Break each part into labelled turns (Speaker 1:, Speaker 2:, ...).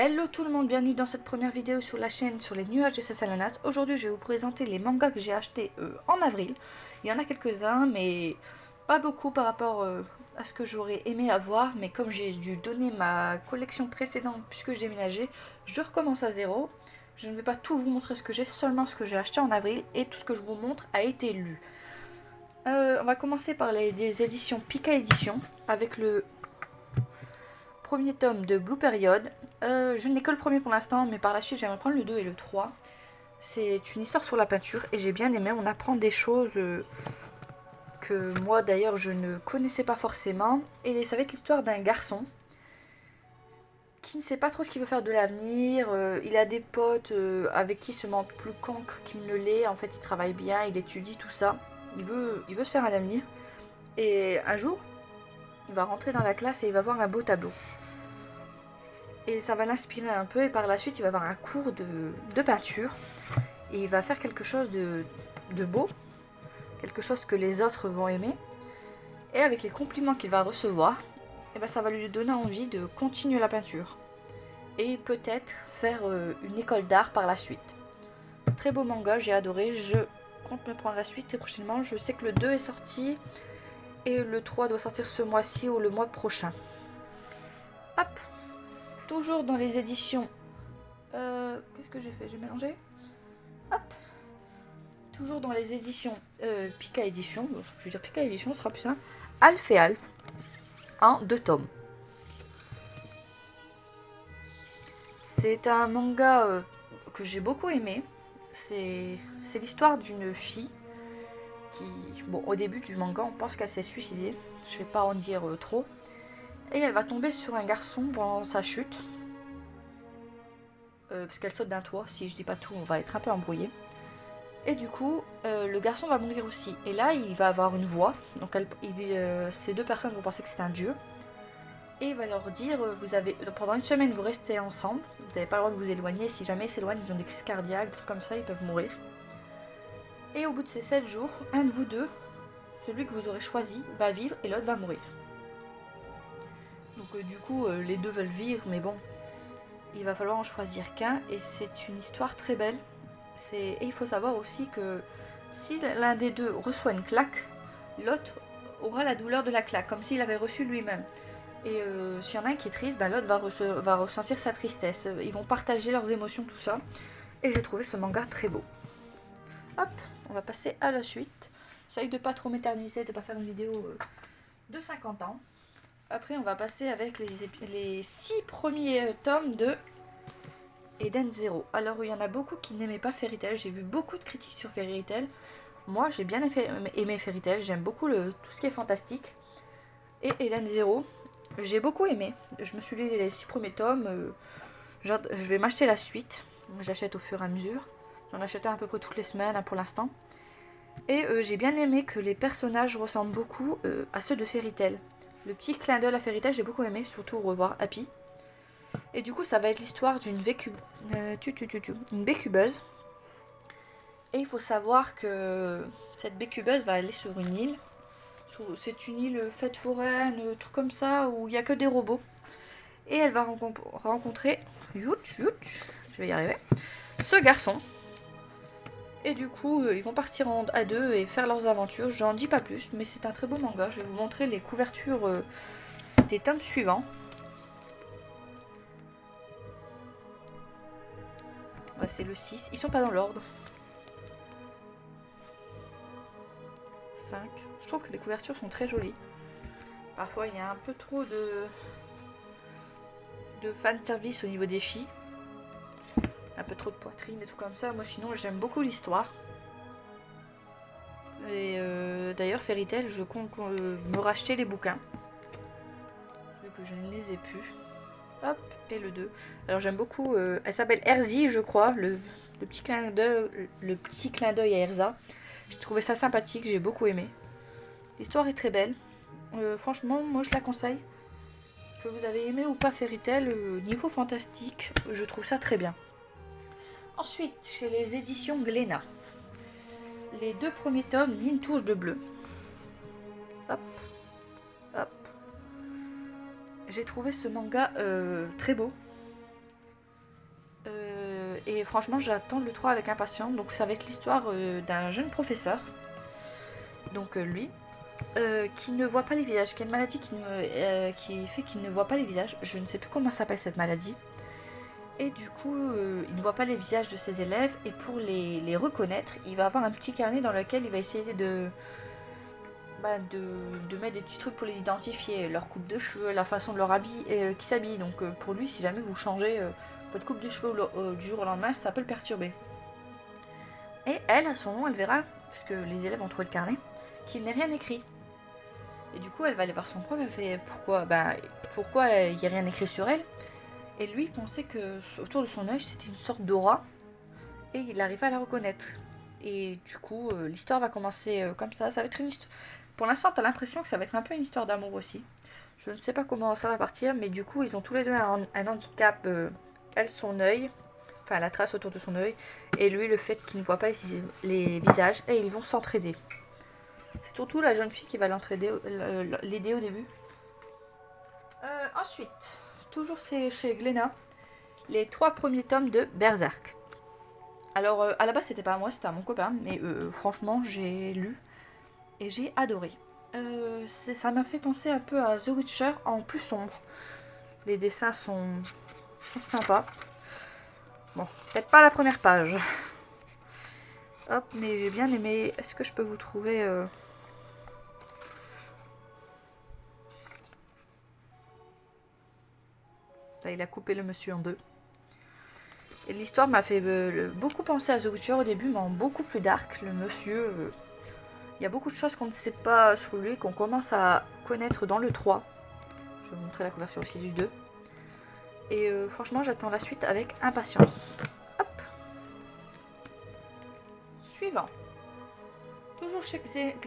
Speaker 1: Hello tout le monde, bienvenue dans cette première vidéo sur la chaîne sur les nuages de Sasalanas. Aujourd'hui je vais vous présenter les mangas que j'ai achetés en avril. Il y en a quelques-uns mais pas beaucoup par rapport à ce que j'aurais aimé avoir. Mais comme j'ai dû donner ma collection précédente puisque je déménageais, je recommence à zéro. Je ne vais pas tout vous montrer ce que j'ai, seulement ce que j'ai acheté en avril et tout ce que je vous montre a été lu. On va commencer par des éditions Pika Édition avec le premier tome de Blue Period. Je n'ai que le premier pour l'instant, mais par la suite j'aimerais prendre le 2 et le 3. C'est une histoire sur la peinture et j'ai bien aimé. On apprend des choses que moi d'ailleurs je ne connaissais pas forcément. Et ça va être l'histoire d'un garçon qui ne sait pas trop ce qu'il veut faire de l'avenir. Il a des potes avec qui il se montre plus cancre qu'il ne l'est. En fait, il travaille bien, il étudie tout ça. Il veut se faire un avenir. Et un jour, il va rentrer dans la classe et il va voir un beau tableau. Et ça va l'inspirer un peu et par la suite il va avoir un cours de peinture et il va faire quelque chose de beau, quelque chose que les autres vont aimer, et avec les compliments qu'il va recevoir, et ben ça va lui donner envie de continuer la peinture et peut-être faire une école d'art par la suite. Très beau manga, j'ai adoré, je compte me prendre la suite très prochainement. Je sais que le 2 est sorti et le 3 doit sortir ce mois-ci ou le mois prochain. Hop, toujours dans les éditions. Qu'est-ce que j'ai fait? J'ai mélangé. Hop. Toujours dans les éditions Pika Édition. Je vais dire Pika Édition, ce sera plus simple. Alf et Alf. En 2 tomes. C'est un manga que j'ai beaucoup aimé. C'est l'histoire d'une fille qui... Bon, au début du manga, on pense qu'elle s'est suicidée. Je vais pas en dire trop. Et elle va tomber sur un garçon pendant sa chute. Parce qu'elle saute d'un toit. Si je dis pas tout, on va être un peu embrouillé. Et du coup, le garçon va mourir aussi. Et là, il va avoir une voix. Donc, ces deux personnes vont penser que c'est un dieu. Et il va leur dire, pendant une semaine, vous restez ensemble. Vous n'avez pas le droit de vous éloigner. Si jamais ils s'éloignent, ils ont des crises cardiaques, des trucs comme ça, ils peuvent mourir. Et au bout de ces 7 jours, un de vous deux, celui que vous aurez choisi, va vivre et l'autre va mourir. Donc du coup, les deux veulent vivre, mais bon, il va falloir en choisir qu'un. Et c'est une histoire très belle. Et il faut savoir aussi que si l'un des deux reçoit une claque, l'autre aura la douleur de la claque, comme s'il avait reçu lui-même. Et s'il y en a un qui est triste, ben l'autre va ressentir sa tristesse. Ils vont partager leurs émotions, tout ça. Et j'ai trouvé ce manga très beau. Hop, on va passer à la suite. J'essaye de pas trop m'éterniser, de pas faire une vidéo de 50 ans. Après, on va passer avec les 6 premiers tomes de Eden Zero. Alors il y en a beaucoup qui n'aimaient pas Fairy Tail. J'ai vu beaucoup de critiques sur Fairy Tail. Moi j'ai bien aimé Fairy Tail. J'aime beaucoup tout ce qui est fantastique. Et Eden Zero, j'ai beaucoup aimé. Je me suis lu les 6 premiers tomes. Je vais m'acheter la suite. J'achète au fur et à mesure. J'en achète à peu près toutes les semaines pour l'instant. Et j'ai bien aimé que les personnages ressemblent beaucoup à ceux de Fairy Tail. Le petit clin d'œil à Fairy Tail j'ai beaucoup aimé. Surtout revoir Happy. Et du coup, ça va être l'histoire d'une bécubeuse. Et il faut savoir que cette bécubeuse va aller sur une île. C'est une île faite foraine, un truc comme ça, où il n'y a que des robots. Et elle va rencontrer... je vais y arriver. Ce garçon. Et du coup, ils vont partir à deux et faire leurs aventures. J'en dis pas plus, mais c'est un très beau manga. Je vais vous montrer les couvertures des tomes suivants. Ouais, c'est le 6. Ils sont pas dans l'ordre. 5. Je trouve que les couvertures sont très jolies. Parfois, il y a un peu trop de fan service au niveau des filles. Un peu trop de poitrine et tout comme ça. Moi, sinon, j'aime beaucoup l'histoire. Et d'ailleurs, Fairy Tail, je compte me racheter les bouquins. Vu que je ne les ai plus. Hop, et le 2. Alors, j'aime beaucoup. Elle s'appelle Erzi, je crois. Le petit clin d'œil à Erza. J'ai trouvé ça sympathique, j'ai beaucoup aimé. L'histoire est très belle. Franchement, moi je la conseille. Que vous avez aimé ou pas Fairy Tail, niveau fantastique, je trouve ça très bien. Ensuite, chez les éditions Glénat, les 2 premiers tomes d'une touche de bleu. Hop, hop. J'ai trouvé ce manga très beau. franchement, j'attends le 3 avec impatience. Donc ça va être l'histoire d'un jeune professeur. Donc lui, qui ne voit pas les visages, qui a une maladie qui fait qu'il ne voit pas les visages. Je ne sais plus comment s'appelle cette maladie. Et du coup, il ne voit pas les visages de ses élèves. Et pour les reconnaître, il va avoir un petit carnet dans lequel il va essayer de mettre des petits trucs pour les identifier. Leur coupe de cheveux, la façon de leur habiller, qui s'habille. Donc pour lui, si jamais vous changez votre coupe de cheveux du jour au lendemain, ça peut le perturber. Et elle, à son nom, elle verra, parce que les élèves ont trouvé le carnet, qu'il n'est rien écrit. Et du coup, elle va aller voir son prof, elle fait pourquoi il n'y a rien écrit sur elle. Et lui, il pensait que autour de son œil, c'était une sorte d'aura, et il arrivait à la reconnaître. Et du coup, l'histoire va commencer comme ça. Ça va être une histoire. Pour l'instant, t'as l'impression que ça va être un peu une histoire d'amour aussi. Je ne sais pas comment ça va partir, mais du coup, ils ont tous les deux un handicap. Elle, son œil, enfin la trace autour de son œil, et lui, le fait qu'il ne voit pas les visages, et ils vont s'entraider. C'est surtout la jeune fille qui va l'aider au début. Ensuite, toujours c'est chez Glénat, les 3 premiers tomes de Berserk. Alors, à la base, c'était pas à moi, c'était à mon copain, mais franchement, j'ai lu et j'ai adoré. Ça m'a fait penser un peu à The Witcher en plus sombre. Les dessins sont sympas. Bon, peut-être pas la première page. Hop, mais j'ai bien aimé. Est-ce que je peux vous trouver... Là, il a coupé le monsieur en deux. Et l'histoire m'a fait beaucoup penser à The Witcher au début, mais en beaucoup plus dark. Le monsieur... il y a beaucoup de choses qu'on ne sait pas sur lui, qu'on commence à connaître dans le 3. Je vais vous montrer la couverture aussi du 2. Et franchement, j'attends la suite avec impatience. Hop. Suivant. Toujours chez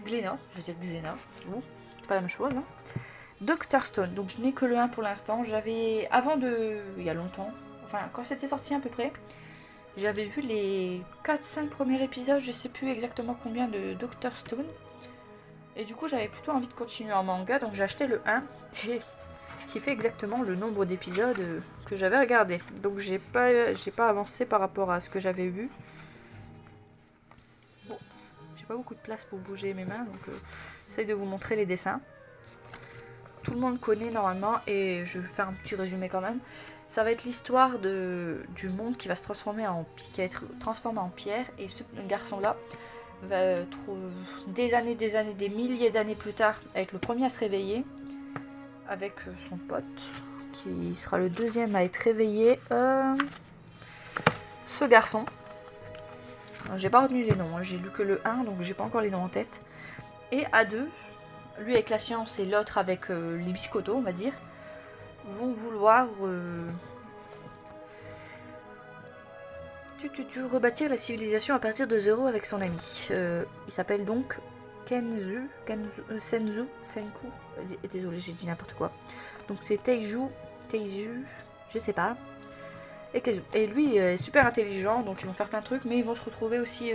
Speaker 1: Glénat. Je vais dire Xena. Bon, c'est pas la même chose. Hein. Dr Stone. Donc je n'ai que le 1 pour l'instant. J'avais, il y a longtemps, enfin quand c'était sorti à peu près, j'avais vu les 4-5 premiers épisodes, je sais plus exactement combien de Dr Stone. Et du coup j'avais plutôt envie de continuer en manga, donc j'ai acheté le 1. Et qui fait exactement le nombre d'épisodes que j'avais regardé. Donc j'ai pas avancé par rapport à ce que j'avais vu. Bon, j'ai pas beaucoup de place pour bouger mes mains, donc j'essaye de vous montrer les dessins. Tout le monde connaît normalement, et je vais faire un petit résumé quand même. Ça va être l'histoire du monde qui va se transformer en pierre, et ce garçon-là va trouver des milliers d'années plus tard être le premier à se réveiller avec son pote, qui sera le deuxième à être réveillé. Ce garçon, j'ai pas retenu les noms, hein, j'ai lu que le 1, donc j'ai pas encore les noms en tête. Et à deux, lui avec la science et l'autre avec les biscottos, on va dire, vont vouloir rebâtir la civilisation à partir de zéro avec son ami. Il s'appelle donc Senku. Désolé, j'ai dit n'importe quoi. Donc c'est Teiju, je sais pas. Et lui est super intelligent, donc ils vont faire plein de trucs, mais ils vont se retrouver aussi,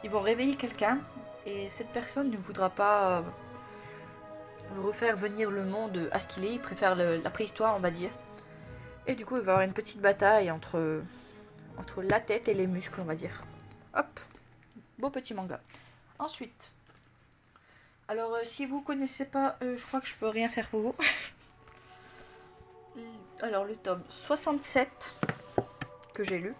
Speaker 1: ils vont réveiller quelqu'un, et cette personne ne voudra pas refaire venir le monde à ce qu'il est, il préfère la préhistoire, on va dire. Et du coup, il va y avoir une petite bataille entre la tête et les muscles, on va dire. Hop, beau petit manga. Ensuite, alors si vous connaissez pas, je crois que je peux rien faire pour vous. Alors le tome 67 que j'ai lu.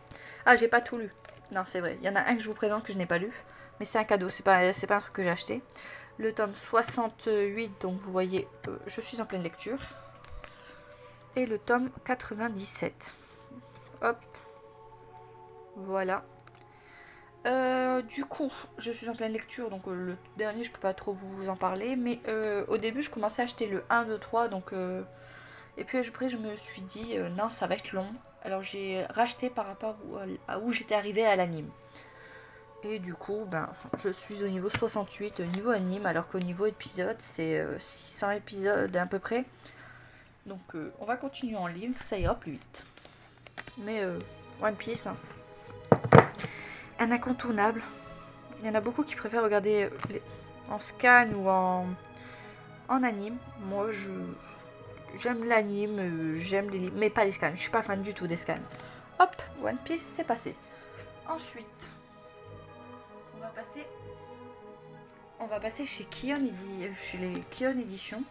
Speaker 1: Ah, j'ai pas tout lu. Non, c'est vrai. Il y en a un que je vous présente que je n'ai pas lu, mais c'est un cadeau. C'est pas un truc que j'ai acheté. Le tome 68, donc vous voyez, je suis en pleine lecture. Et le tome 97. Hop. Voilà. Du coup, je suis en pleine lecture, donc le dernier, je peux pas trop vous en parler, mais au début, je commençais à acheter le 1, 2, 3, donc... Et puis après, je me suis dit, non, ça va être long. Alors j'ai racheté par rapport à où j'étais arrivée à l'anime. Et du coup, ben, je suis au niveau 68, niveau anime, alors qu'au niveau épisode, c'est 600 épisodes à peu près. Donc on va continuer en livre, ça ira plus vite. Mais One Piece, hein, un incontournable. Il y en a beaucoup qui préfèrent regarder en scan ou en anime. Moi, j'aime l'anime, j'aime les livres, mais pas les scans. Je suis pas fan du tout des scans. Hop, One Piece, c'est passé. Ensuite, on va passer chez Kion, chez les Kion Éditions.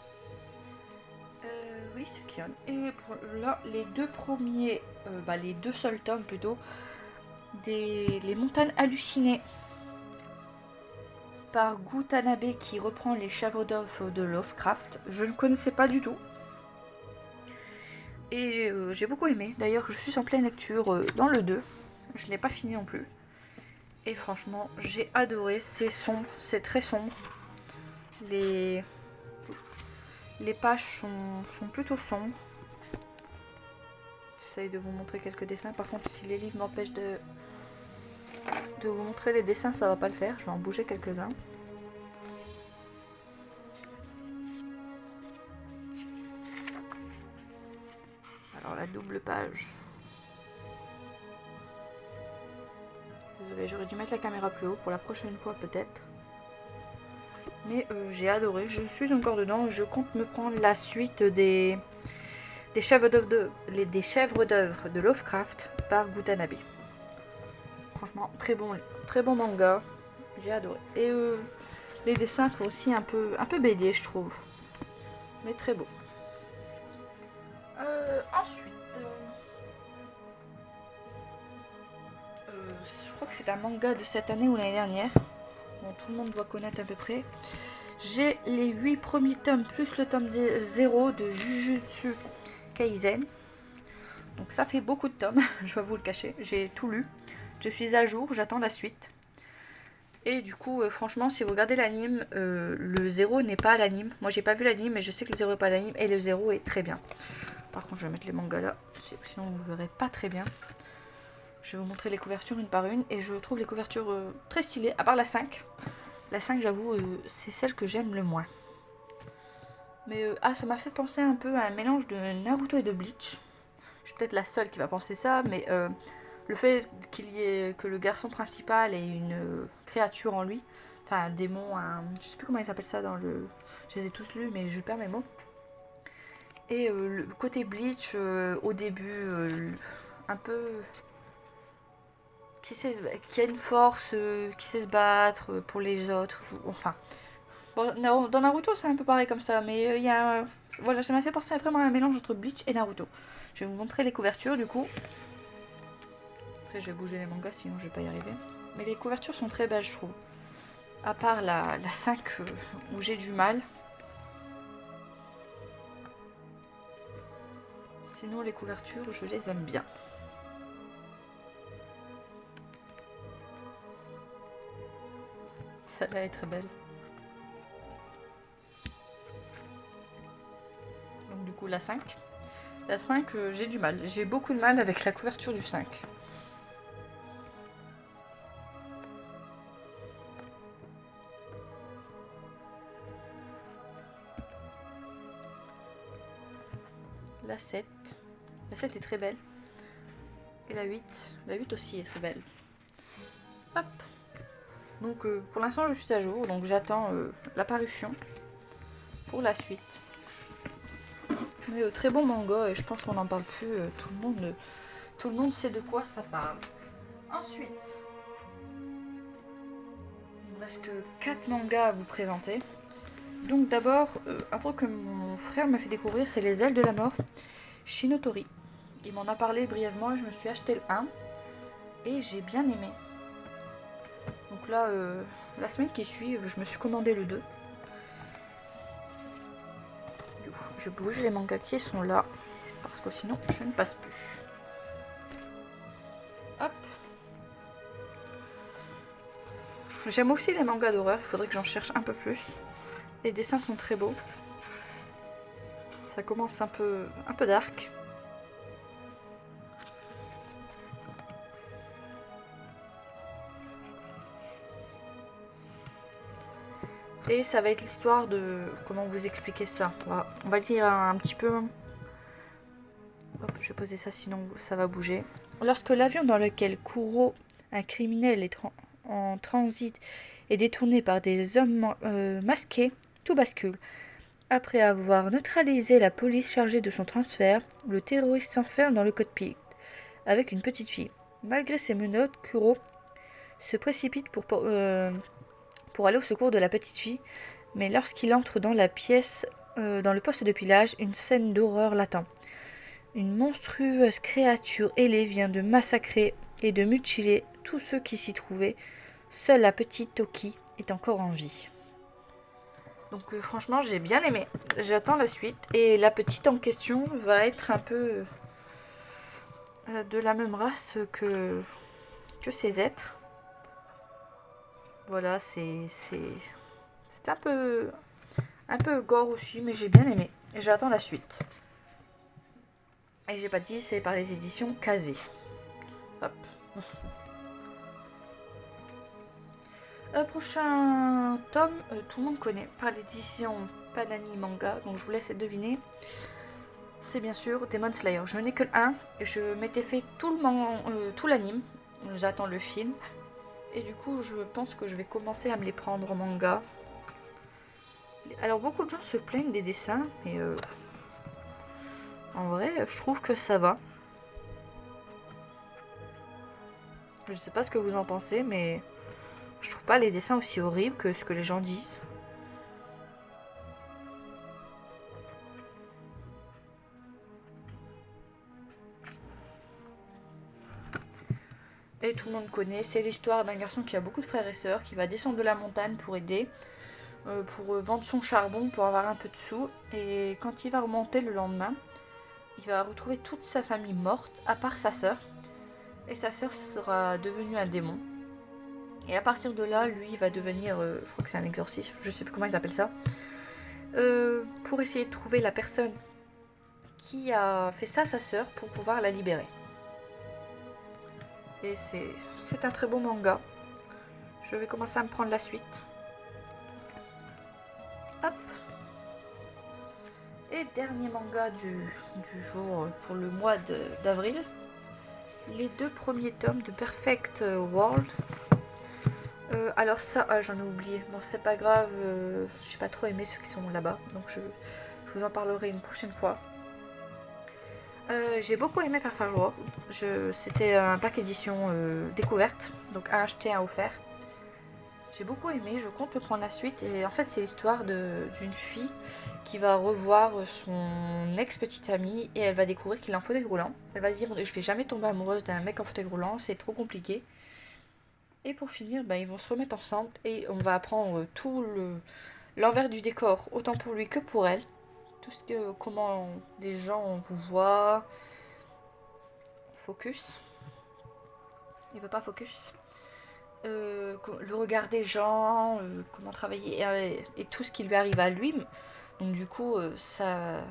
Speaker 1: Oui, c'est Kion. Et là, les deux premiers, les deux seuls tomes plutôt, les montagnes hallucinées par Gu Tanabe qui reprend les chèvres d'œuf de Lovecraft. Je ne connaissais pas du tout. Et j'ai beaucoup aimé. D'ailleurs, je suis en pleine lecture dans le 2. Je ne l'ai pas fini non plus. Et franchement, j'ai adoré. C'est sombre, c'est très sombre. Les pages sont plutôt sombres. J'essaye de vous montrer quelques dessins. Par contre, si les livres m'empêchent de vous montrer les dessins, ça va pas le faire. Je vais en bouger quelques-uns. Alors la double page. Désolée, j'aurais dû mettre la caméra plus haut pour la prochaine fois peut-être. Mais j'ai adoré, je suis encore dedans. Je compte me prendre la suite des chèvres d'œuvre de Lovecraft par Gu Tanabe. Franchement, très bon manga. J'ai adoré. Et les dessins sont aussi un peu BD, je trouve. Mais très beau. Ensuite, je crois que c'est un manga de cette année ou l'année dernière. Bon, tout le monde doit connaître à peu près. J'ai les 8 premiers tomes plus le tome 0 de Jujutsu Kaisen. Donc ça fait beaucoup de tomes, je vais vous le cacher. J'ai tout lu. Je suis à jour, j'attends la suite. Et du coup, franchement, si vous regardez l'anime, le 0 n'est pas à l'anime. Moi, j'ai pas vu l'anime, mais je sais que le 0 n'est pas à l'anime. Et le 0 est très bien. Par contre, je vais mettre les mangas là, sinon vous verrez pas très bien. Je vais vous montrer les couvertures une par une. Et je trouve les couvertures très stylées, à part la 5. La 5, j'avoue, c'est celle que j'aime le moins. Mais ça m'a fait penser un peu à un mélange de Naruto et de Bleach. Je suis peut-être la seule qui va penser ça, mais le fait que le garçon principal ait une créature en lui, enfin un démon, je sais plus comment il s'appelle ça dans le... Je les ai tous lus, mais je perds mes mots. Et le côté Bleach, au début, un peu... qui a une force, qui sait se battre pour les autres, tout. Enfin... Bon, dans Naruto, c'est un peu pareil comme ça, mais il y a... Voilà, ça m'a fait penser à vraiment un mélange entre Bleach et Naruto. Je vais vous montrer les couvertures, du coup. Après, je vais bouger les mangas, sinon je vais pas y arriver. Mais les couvertures sont très belles, je trouve. À part la 5, où j'ai du mal. Sinon, les couvertures, je les aime bien. Celle-là est très belle. Donc du coup, la 5. La 5, j'ai du mal. J'ai beaucoup de mal avec la couverture du 5. La 7. La 7 est très belle. Et la 8. La 8 aussi est très belle. Hop. Donc pour l'instant je suis à jour. Donc j'attends la parution pour la suite. Mais très bon manga et je pense qu'on n'en parle plus. Tout le monde sait de quoi ça parle. Ensuite, il me reste que 4 mangas à vous présenter. Donc d'abord, un truc que mon frère m'a fait découvrir, c'est Les Ailes de la Mort, Shinotori. Il m'en a parlé brièvement et je me suis acheté le 1 et j'ai bien aimé. Donc là, la semaine qui suit, je me suis commandé le 2. Du coup, je bouge les mangas qui sont là parce que sinon je ne passe plus. Hop. J'aime aussi les mangas d'horreur, il faudrait que j'en cherche un peu plus. Les dessins sont très beaux. Ça commence un peu dark. Et ça va être l'histoire de... Comment vous expliquer ça? On va lire un petit peu. Hop, je vais poser ça sinon ça va bouger. Lorsque l'avion dans lequel Kuro, un criminel en transit, est détourné par des hommes masqués, tout bascule. Après avoir neutralisé la police chargée de son transfert, le terroriste s'enferme dans le cockpit. avec une petite fille. Malgré ses menottes, Kuro se précipite pour aller au secours de la petite fille, mais lorsqu'il entre dans la pièce, dans le poste de pillage, une scène d'horreur l'attend. Une monstrueuse créature ailée vient de massacrer et de mutiler tous ceux qui s'y trouvaient. Seule la petite Toki est encore en vie. Donc franchement, j'ai bien aimé. J'attends la suite. Et la petite en question va être un peu de la même race que ces êtres. Voilà, c'est un peu gore aussi, mais j'ai bien aimé. Et j'attends la suite. Et j'ai pas dit, c'est par les éditions Kazé. Hop. Prochain tome, tout le monde connaît, par l'édition Panani Manga, donc je vous laisse deviner. C'est bien sûr Demon Slayer. Je n'ai que le 1, et je m'étais fait tout l'anime. J'attends le film. Et du coup, je pense que je vais commencer à me les prendre en manga. Alors, beaucoup de gens se plaignent des dessins, mais en vrai, je trouve que ça va. Je sais pas ce que vous en pensez, mais je trouve pas les dessins aussi horribles que ce que les gens disent. Et tout le monde connaît, c'est l'histoire d'un garçon qui a beaucoup de frères et sœurs, qui va descendre de la montagne pour aider, pour vendre son charbon, pour avoir un peu de sous. Et quand il va remonter le lendemain, il va retrouver toute sa famille morte, à part sa sœur. Et sa sœur sera devenue un démon. Et à partir de là, lui, il va devenir, je crois que c'est un exorciste, je sais plus comment ils appellent ça, pour essayer de trouver la personne qui a fait ça à sa sœur pour pouvoir la libérer. Et c'est un très beau manga. Je vais commencer à me prendre la suite. Hop. Et dernier manga du jour pour le mois d'avril. Les 2 premiers tomes de Perfect World. Alors ça, j'en ai oublié. Bon, c'est pas grave. J'ai pas trop aimé ceux qui sont là-bas. Donc je vous en parlerai une prochaine fois. J'ai beaucoup aimé Perfect World. C'était un pack édition découverte. Donc un acheté, un offert. J'ai beaucoup aimé, je compte me prendre la suite. Et en fait, c'est l'histoire d'une fille qui va revoir son ex-petite amie. Et elle va découvrir qu'il est en fauteuil roulant. Elle va se dire, je vais jamais tomber amoureuse d'un mec en fauteuil roulant, c'est trop compliqué. Et pour finir, ils vont se remettre ensemble. Et on va apprendre tout l'envers du décor, autant pour lui que pour elle. Comment les gens vous voient. Focus. Il veut pas focus. Le regard des gens, comment travailler et tout ce qui lui arrive à lui. Donc du coup, ça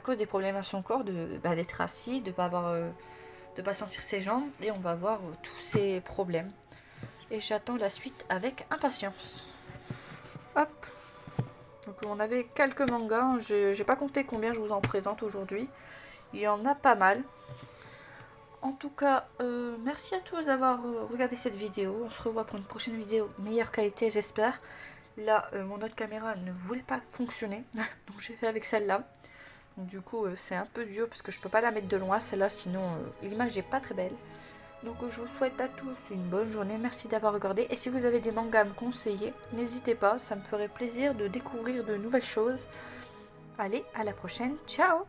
Speaker 1: cause des problèmes à son corps d'être assis, de pas sentir ses jambes, et on va voir tous ces problèmes. Et j'attends la suite avec impatience. Hop. Donc on avait quelques mangas, j'ai pas compté combien je vous en présente aujourd'hui. Il y en a pas mal. En tout cas, merci à tous d'avoir regardé cette vidéo. On se revoit pour une prochaine vidéo meilleure qualité, j'espère. Là, mon autre caméra ne voulait pas fonctionner, donc j'ai fait avec celle-là. Donc du coup, c'est un peu dur parce que je peux pas la mettre de loin, celle-là, sinon l'image n'est pas très belle. Donc je vous souhaite à tous une bonne journée, merci d'avoir regardé. Et si vous avez des mangas à me conseiller, n'hésitez pas, ça me ferait plaisir de découvrir de nouvelles choses. Allez, à la prochaine, ciao!